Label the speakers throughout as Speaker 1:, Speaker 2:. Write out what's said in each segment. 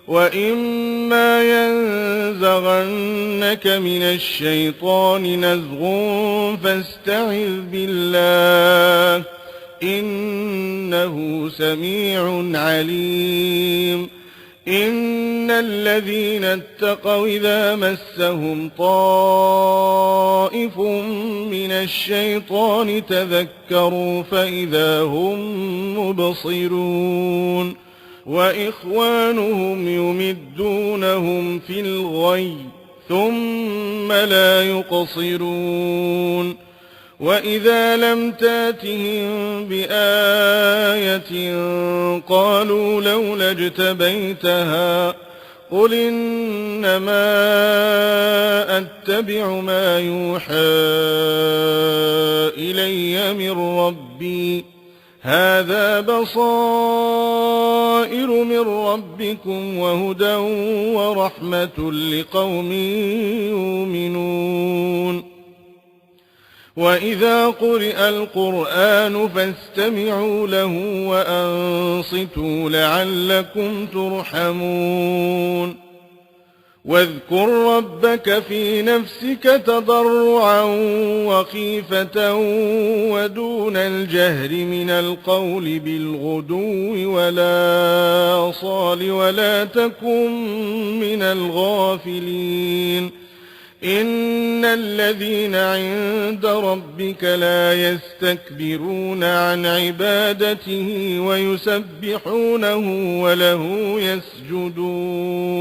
Speaker 1: وإما ينزغنك من الشيطان نزغ فاستعذ بالله إنه سميع عليم. إن الذين اتقوا إذا مسهم طائف من الشيطان تذكروا فإذا هم مبصرون. وإخوانهم يمدونهم في الغي ثم لا يقصرون. وإذا لم تاتهم بآية قالوا لولا اجتبيتها قل إنما أتبع ما يوحى إلي من ربي هذا بصائر من ربكم وهدى ورحمة لقوم يؤمنون. وإذا قرئ القرآن فاستمعوا له وأنصتوا لعلكم ترحمون. واذكر ربك في نفسك تضرعا وخيفة ودون الجهر من القول بالغدو والآصال ولا تكن من الغافلين. إن الذين عند ربك لا يستكبرون عن عبادته ويسبحونه وله يسجدون.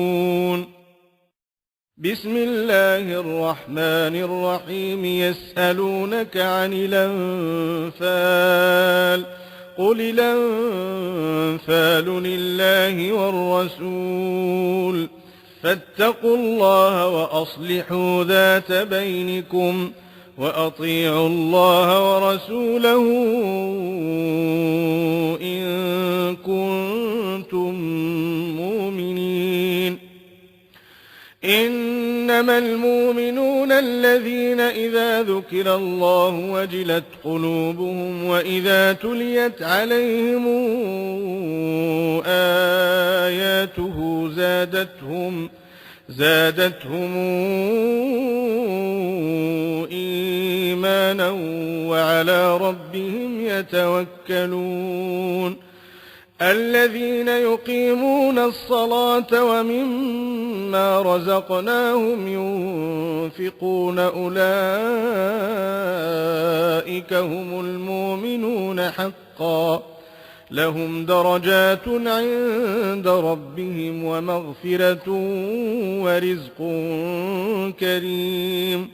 Speaker 1: بسم الله الرحمن الرحيم. يسألونك عن الأنفال قل الأنفال لله والرسول فاتقوا الله وأصلحوا ذات بينكم وأطيعوا الله ورسوله إن كنتم مؤمنين. إنما المؤمنون الذين إذا ذكر الله وجلت قلوبهم وإذا تليت عليهم آياته زادتهم إيمانا وعلى ربهم يتوكلون. الذين يقيمون الصلاة ومما رزقناهم ينفقون أولئك هم المؤمنون حقا لهم درجات عند ربهم ومغفرة ورزق كريم.